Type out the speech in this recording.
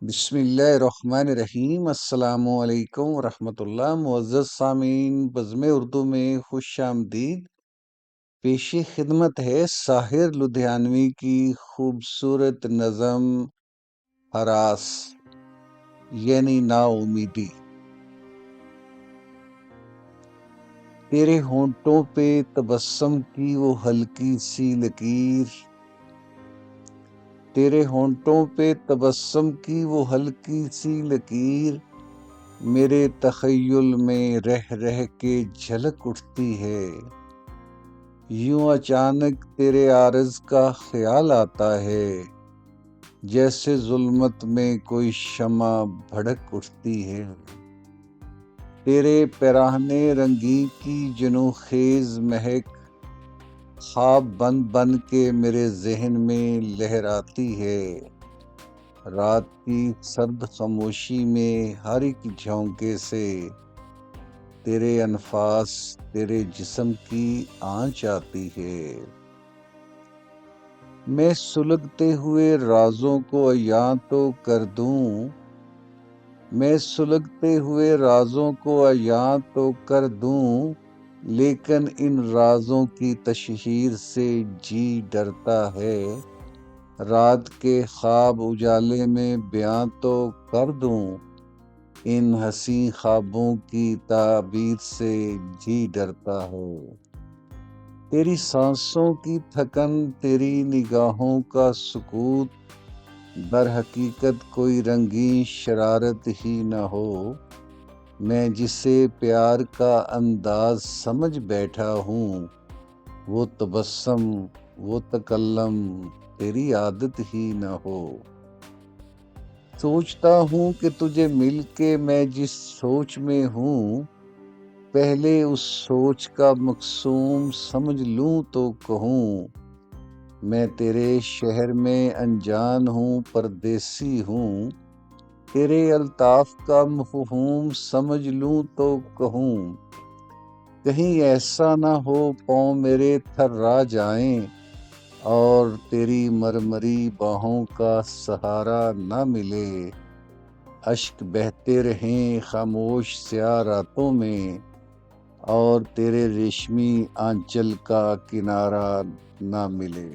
بسم اللہ الرحمن الرحیم۔ السلام علیکم ورحمۃ اللہ۔ معزز سامعین، بزم اردو میں خوش آمدید۔ پیش خدمت ہے ساحر لدھیانوی کی خوبصورت نظم ہراس یعنی نا امیدی۔ تیرے ہونٹوں پہ تبسم کی وہ ہلکی سی لکیر، تیرے ہونٹوں پہ تبسم کی وہ ہلکی سی لکیر میرے تخیل میں رہ رہ کے جھلک اٹھتی ہے۔ یوں اچانک تیرے عارض کا خیال آتا ہے، جیسے ظلمت میں کوئی شمع بھڑک اٹھتی ہے۔ تیرے پیراہنے رنگین کی جنوں خیز مہک خواب بن بن کے میرے ذہن میں لہراتی ہے۔ رات کی سرد خاموشی میں ہر ایک جھونکے سے تیرے انفاس تیرے جسم کی آنچ آتی ہے۔ میں سلگتے ہوئے رازوں کو عیاں تو کر دوں، میں سلگتے ہوئے رازوں کو عیاں تو کر دوں، لیکن ان رازوں کی تشہیر سے جی ڈرتا ہے۔ رات کے خواب اجالے میں بیاں تو کر دوں، ان حسین خوابوں کی تعبیر سے جی ڈرتا ہے۔ تیری سانسوں کی تھکن، تیری نگاہوں کا سکوت، در حقیقت کوئی رنگین شرارت ہی نہ ہو۔ میں جسے پیار کا انداز سمجھ بیٹھا ہوں، وہ تبسم، وہ تکلم تیری عادت ہی نہ ہو۔ سوچتا ہوں کہ تجھے مل کے میں جس سوچ میں ہوں، پہلے اس سوچ کا مقصود سمجھ لوں تو کہوں۔ میں تیرے شہر میں انجان ہوں، پردیسی ہوں، تیرے الطاف کا مفہوم سمجھ لوں تو کہوں۔ کہیں ایسا نہ ہو پاؤں میرے تھرا جائیں، اور تیری مرمری باہوں کا سہارا نہ ملے۔ اشک بہتے رہیں خاموش سیاہ راتوں میں، اور تیرے ریشمی آنچل کا کنارہ نہ ملے۔